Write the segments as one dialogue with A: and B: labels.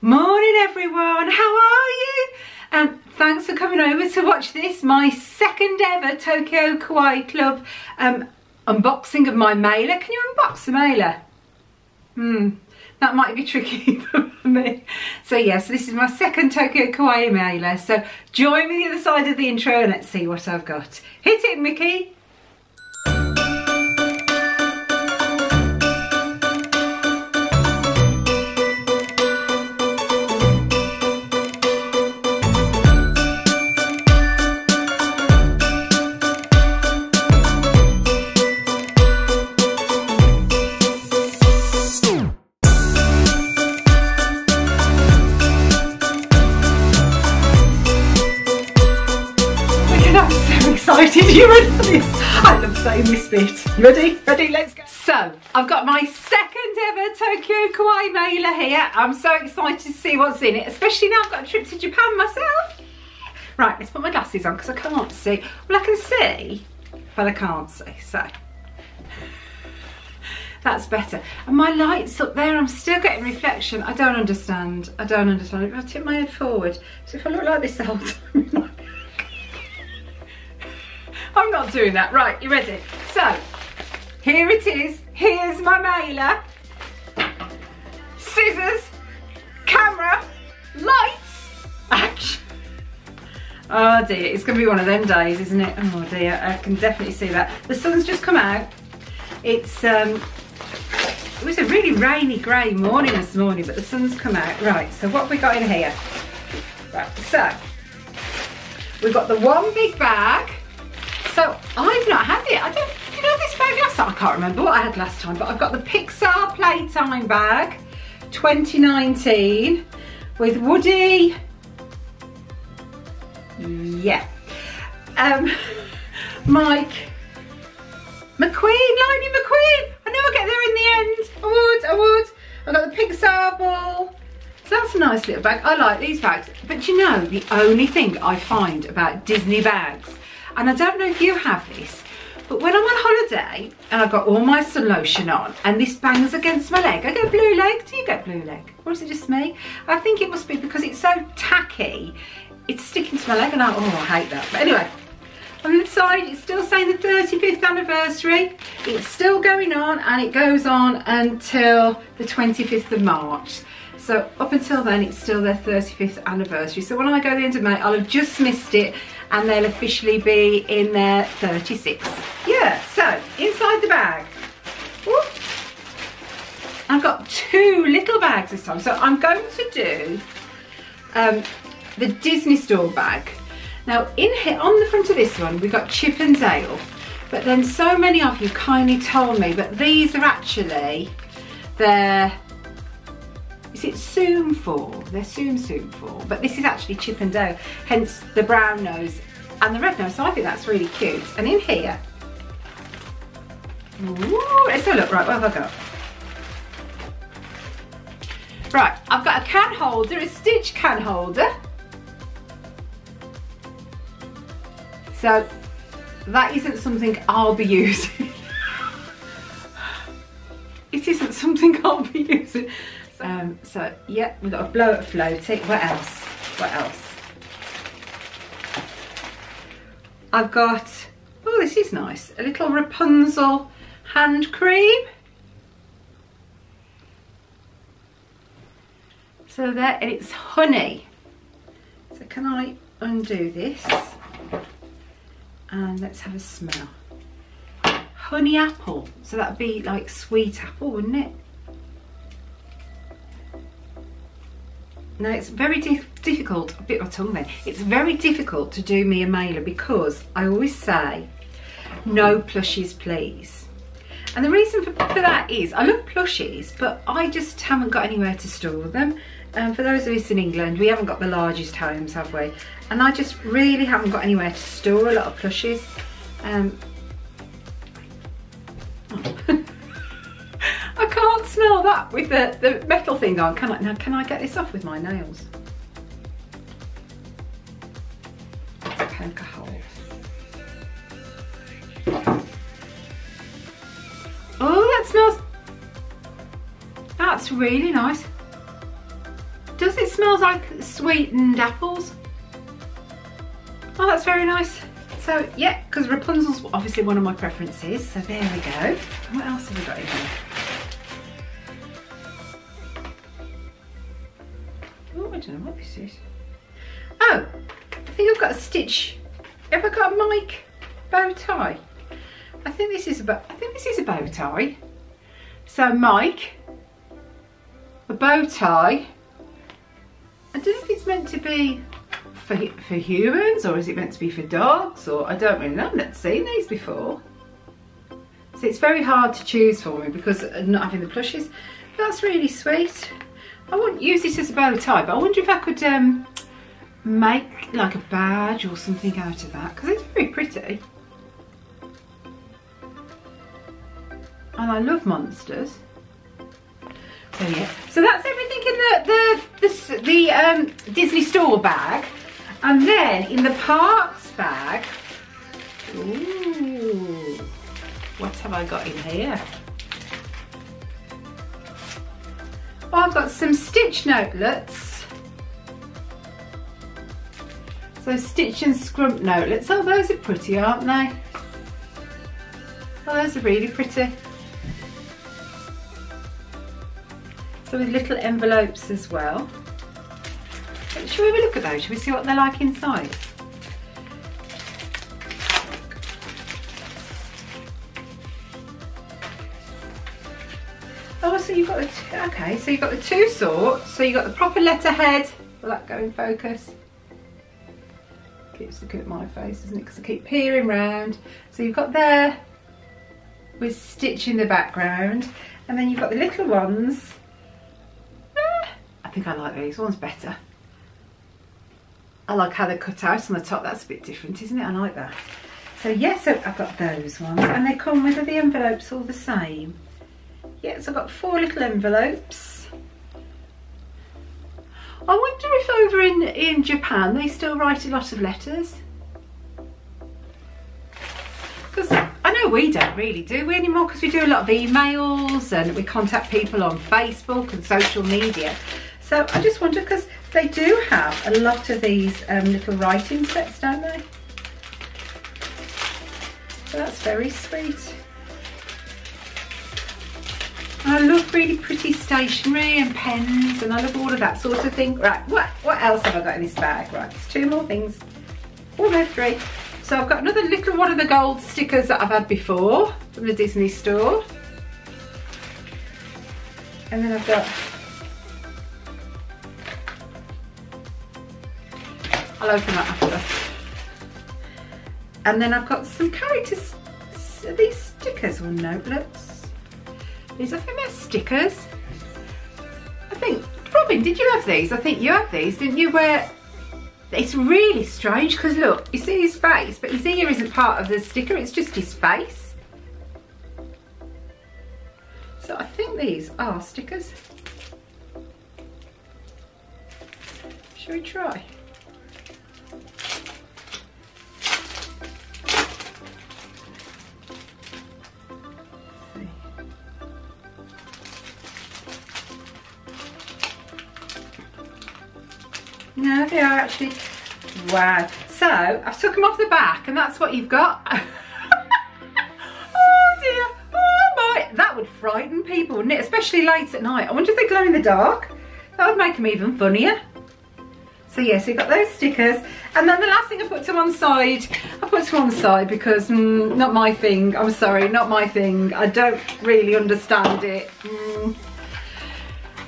A: Morning everyone, how are you? Thanks for coming over to watch this, my second ever Tokyo Kawaii Club unboxing of my mailer. Can you unbox the mailer? That might be tricky for me. So yes, this is my second Tokyo Kawaii mailer. So join me the other side of the intro and let's see what I've got. Hit it, Mickey. Excited, you ready for this? I love saying this bit. Ready? Ready, let's go. So, I've got my second ever Tokyo Kawaii mailer here. I'm so excited to see what's in it, especially now I've got a trip to Japan myself. Right, let's put my glasses on because I can't see. Well, I can see, but I can't see, so that's better. And my light's up there, I'm still getting reflection. I don't understand. I don't understand. If I tip my head forward, so if I look like this the whole time, I'm not doing that. Right, you ready? So, here it is. Here's my mailer. Scissors, camera, lights, action. Oh dear, it's going to be one of them days, isn't it? Oh dear, I can definitely see that. The sun's just come out. It was a really rainy, grey morning this morning, but the sun's come out. Right, so what have we got in here? Right, so, we've got the one big bag. So I've not had it. I don't, you know, this bag last time. I can't remember what I had last time, but I've got the Pixar Playtime bag, 2019, with Woody. Yeah. Mike McQueen, Lightning McQueen. I know I'll get there in the end. I would. I've got the Pixar ball. So that's a nice little bag. I like these bags. But you know, the only thing I find about Disney bags, and I don't know if you have this, but when I'm on holiday and I've got all my sun lotion on and this bangs against my leg, I get blue leg. Do you get blue leg? Or is it just me? I think it must be because it's so tacky, it's sticking to my leg and I hate that. But anyway, on the side it's still saying the 35th anniversary. It's still going on and it goes on until the 25th of March. So up until then it's still their 35th anniversary. So when I go the end of May, I'll have just missed it and they'll officially be in their 36th. Yeah, so inside the bag, whoop, I've got two little bags this time. So I'm going to do the Disney Store bag. Now in here, on the front of this one, we've got Chip and Dale. But then so many of you kindly told me that these are actually their, is it Zoom 4? They're Zoom 4, but this is actually Chip and Dale, hence the brown nose and the red nose, so I think that's really cute. And in here, ooh, let's have a look. Right, what have I got? Right, I've got a can holder, a Stitch can holder. So that isn't something I'll be using. It isn't something I'll be using. So yeah, we've got a blow up floaty. What else? What else? I've got, oh this is nice, a little Rapunzel hand cream. So there, and it's honey. So can I undo this? And let's have a smell. Honey apple. So that'd be like sweet apple, wouldn't it? Now it's very difficult, a bit of my tongue there, it's very difficult to do me a mailer because I always say, no plushies please. And the reason for that is, I love plushies, but I just haven't got anywhere to store them. For those of us in England, we haven't got the largest homes, have we? And I just really haven't got anywhere to store a lot of plushies. I can't smell that with the metal thing on, can I? Now, can I get this off with my nails? Poke a hole. Oh, that smells, that's really nice. does, it smells like sweetened apples. Oh, that's very nice. So yeah, because Rapunzel's obviously one of my preferences, so there we go. What else have we got in here? Oh, I don't know what this is. Oh, I think I've got a stitch. Have I got a Mike bow tie? I think this is a bow tie. So Mike, a bow tie. I don't know if it's meant to be for humans, or is it meant to be for dogs, or I don't really know. I've not seen these before. So it's very hard to choose for me because of not having the plushes. But that's really sweet. I wouldn't use this as a bow tie, but I wonder if I could make like a badge or something out of that, because it's very pretty. And I love monsters. So yeah, so that's everything in the Disney Store bag. And then in the Parks bag, ooh, what have I got in here? Oh, I've got some stitch notelets. So stitch and scrump notelets. Oh, those are pretty, aren't they? Oh, those are really pretty. So with little envelopes as well. Shall we have a look at those? Shall we see what they're like inside? Oh, so you've got the two, okay, so you've got the two sorts. So you've got the proper letterhead. Will that go in focus? Keeps looking at my face, doesn't it? Because I keep peering round. So you've got there with stitch in the background, and then you've got the little ones. I think I like these ones better. I like how they're cut out on the top. That's a bit different, isn't it? I like that. So yes, yeah, so I've got those ones, and they come with the envelopes all the same. Yeah, so I've got 4 little envelopes. I wonder if over in Japan they still write a lot of letters. Because I know we don't really, do we anymore? Because we do a lot of emails and we contact people on Facebook and social media. So I just wonder, because they do have a lot of these little writing sets, don't they? So that's very sweet. I love really pretty stationery and pens, and I love all of that sort of thing. Right, what else have I got in this bag? Right, there's 2 more things. Oh no, 3. So I've got another little one of the gold stickers that I've had before from the Disney Store. And then I've got, I'll open that after. And then I've got some characters, these stickers or notelets. These, I think they're stickers. I think, Robin, did you have these? I think you had these, didn't you? Where it's really strange because look, you see his face, but his ear isn't part of the sticker, it's just his face. So I think these are stickers. Shall we try? No, they are actually, wow. So I've took them off the back and that's what you've got. Oh dear, oh my, that would frighten people, wouldn't it? Especially late at night. I wonder if they glow in the dark. That would make them even funnier. So yeah, so you've got those stickers. And then the last thing I put to one side, because not my thing. I'm sorry, not my thing. I don't really understand it.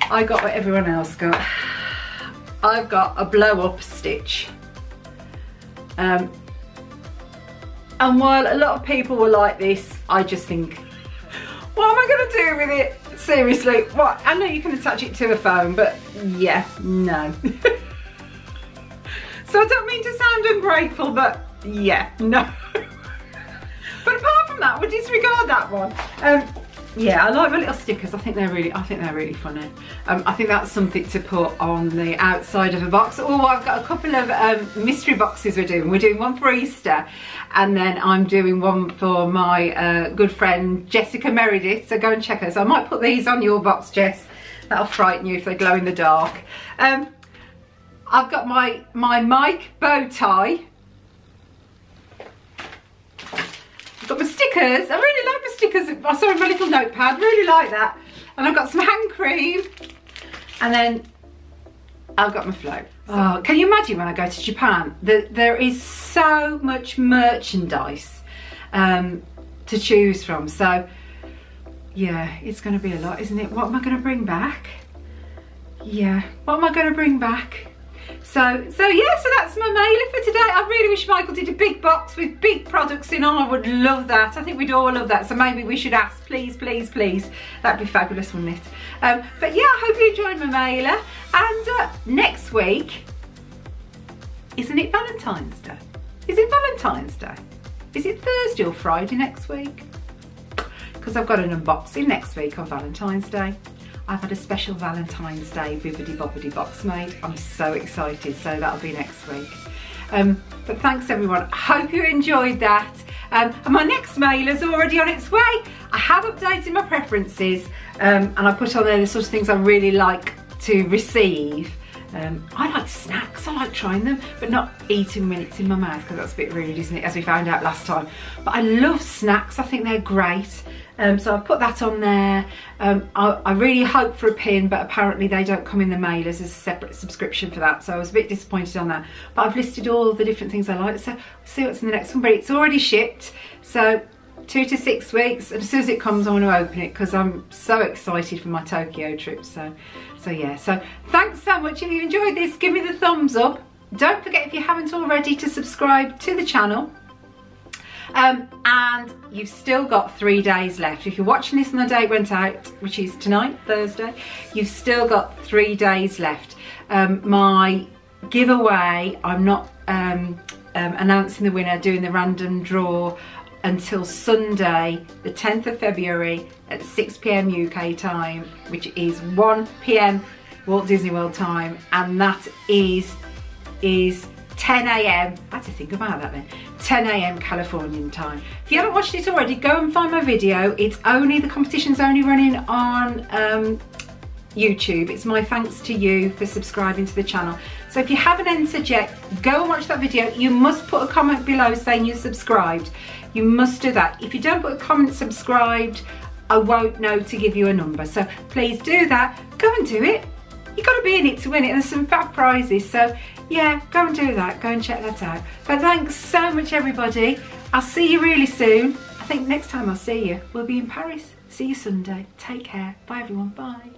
A: I got what everyone else got. I've got a blow up stitch. And while a lot of people were like this, I just think, what am I going to do with it? Seriously, what? I know you can attach it to a phone, but yeah, no. So I don't mean to sound ungrateful, but yeah, no. But apart from that, we'll disregard that one. Yeah, I like my little stickers. I think they're really funny. I think that's something to put on the outside of a box. Oh, I've got a couple of mystery boxes we're doing. We're doing one for Easter, and then I'm doing one for my good friend Jessica Meredith. So go and check her. So I might put these on your box, Jess. That'll frighten you if they glow in the dark. I've got my Mike bow tie. I've got my stickers. I really like my stickers. I saw in my little notepad. Really like that. And I've got some hand cream. And then I've got my float. Oh, can you imagine when I go to Japan? There is so much merchandise to choose from. So yeah, it's going to be a lot, isn't it? What am I going to bring back? Yeah, what am I going to bring back? So yeah, so that's my mailer for today. I really wish Michael did a big box with big products in on. I would love that. I think we'd all love that. So maybe we should ask, please, please, please. That'd be fabulous, wouldn't it? But yeah, I hope you enjoyed my mailer. And next week, isn't it Valentine's Day? Is it Valentine's Day? Is it Thursday or Friday next week? Because I've got an unboxing next week on Valentine's Day. I've had a special Valentine's Day bibbidi bobbidi box made. I'm so excited, so that'll be next week. But thanks everyone, I hope you enjoyed that. And my next mailer's already on its way. I have updated my preferences and I put on there the sort of things I really like to receive. I like snacks, I like trying them, but not eating when it's in my mouth, because that's a bit rude, isn't it, as we found out last time. But I love snacks, I think they're great. So I've put that on there. I really hope for a pin, but apparently they don't come in the mailers as a separate subscription for that, so I was a bit disappointed on that. But I've listed all the different things I like, so we'll see what's in the next one. But it's already shipped, so 2 to 6 weeks, and as soon as it comes I want to open it because I'm so excited for my Tokyo trip. So yeah, so thanks so much. If you enjoyed this, give me the thumbs up. Don't forget, if you haven't already, to subscribe to the channel. And you've still got 3 days left. If you're watching this on the day it went out, which is tonight, Thursday, you've still got 3 days left. My giveaway, I'm not announcing the winner, doing the random draw until Sunday, the 10th of February at 6 PM UK time, which is 1 PM Walt Disney World time, and that is 10 AM, I had to think about that then, 10 AM Californian time. If you haven't watched it already, go and find my video. The competition's only running on YouTube. It's my thanks to you for subscribing to the channel. So if you haven't entered yet, go and watch that video. You must put a comment below saying you're subscribed. You must do that. If you don't put a comment subscribed, I won't know to give you a number. So please do that. Go and do it. You've got to be in it to win it, and there's some fab prizes. So yeah, go and do that. Go and check that out. But thanks so much, everybody. I'll see you really soon. I think next time I'll see you, we'll be in Paris. See you Sunday. Take care. Bye, everyone. Bye.